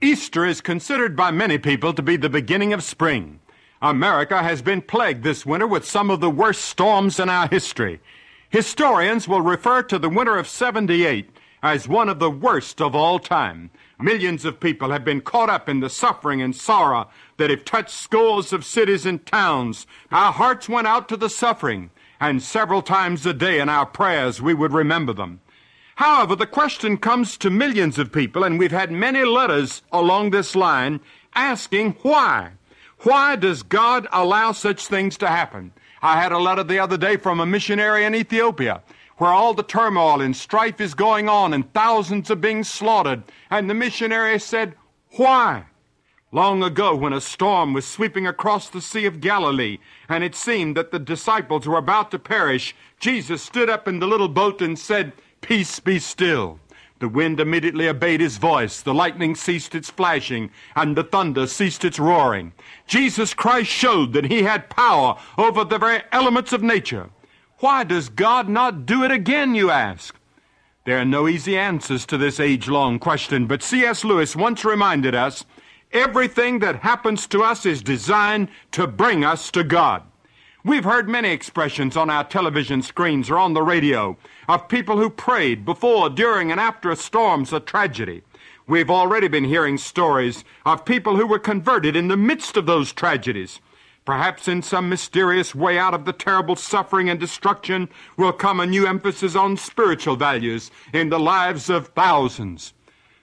Easter is considered by many people to be the beginning of spring. America has been plagued this winter with some of the worst storms in our history. Historians will refer to the winter of '78 as one of the worst of all time. Millions of people have been caught up in the suffering and sorrow that have touched scores of cities and towns. Our hearts went out to the suffering, and several times a day in our prayers we would remember them. However, the question comes to millions of people, and we've had many letters along this line asking why. Why does God allow such things to happen? I had a letter the other day from a missionary in Ethiopia, where all the turmoil and strife is going on and thousands are being slaughtered. And the missionary said, why? Long ago, when a storm was sweeping across the Sea of Galilee, and it seemed that the disciples were about to perish, Jesus stood up in the little boat and said, "Peace, be still." The wind immediately obeyed his voice, the lightning ceased its flashing, and the thunder ceased its roaring. Jesus Christ showed that he had power over the very elements of nature. Why does God not do it again, you ask? There are no easy answers to this age-long question, but C.S. Lewis once reminded us, everything that happens to us is designed to bring us to God. We've heard many expressions on our television screens or on the radio of people who prayed before, during, and after a storm's a tragedy. We've already been hearing stories of people who were converted in the midst of those tragedies. Perhaps in some mysterious way out of the terrible suffering and destruction will come a new emphasis on spiritual values in the lives of thousands.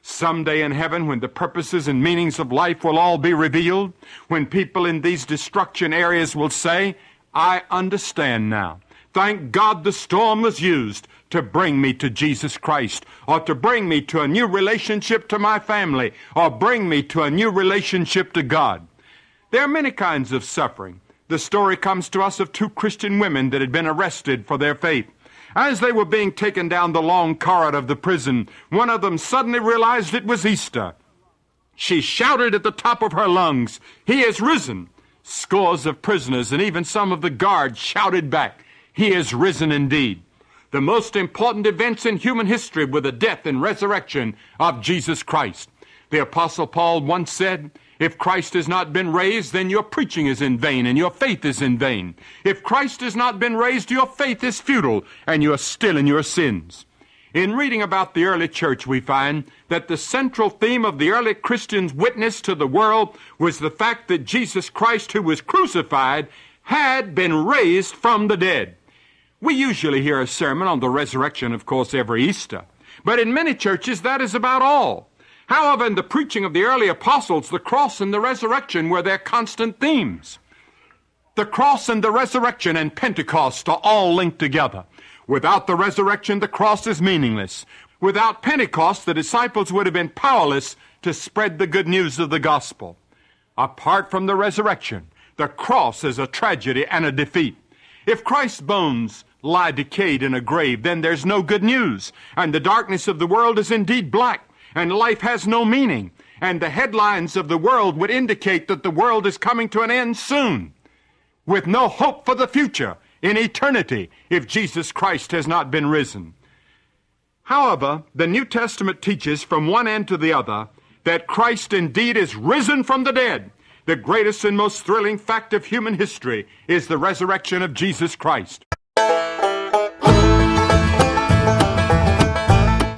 Someday in heaven, when the purposes and meanings of life will all be revealed, when people in these destruction areas will say, I understand now. Thank God the storm was used to bring me to Jesus Christ, or to bring me to a new relationship to my family, or bring me to a new relationship to God. There are many kinds of suffering. The story comes to us of two Christian women that had been arrested for their faith. As they were being taken down the long corridor of the prison, one of them suddenly realized it was Easter. She shouted at the top of her lungs, "He is risen!" Scores of prisoners and even some of the guards shouted back, "He is risen indeed." The most important events in human history were the death and resurrection of Jesus Christ. The Apostle Paul once said, if Christ has not been raised, then your preaching is in vain and your faith is in vain. If Christ has not been raised, your faith is futile and you are still in your sins. In reading about the early church, we find that the central theme of the early Christians' witness to the world was the fact that Jesus Christ, who was crucified, had been raised from the dead. We usually hear a sermon on the resurrection, of course, every Easter. But in many churches, that is about all. However, in the preaching of the early apostles, the cross and the resurrection were their constant themes. The cross and the resurrection and Pentecost are all linked together. Without the resurrection, the cross is meaningless. Without Pentecost, the disciples would have been powerless to spread the good news of the gospel. Apart from the resurrection, the cross is a tragedy and a defeat. If Christ's bones lie decayed in a grave, then there's no good news, and the darkness of the world is indeed black, and life has no meaning, and the headlines of the world would indicate that the world is coming to an end soon, with no hope for the future in eternity if Jesus Christ has not been risen. However, the New Testament teaches from one end to the other that Christ indeed is risen from the dead. The greatest and most thrilling fact of human history is the resurrection of Jesus Christ.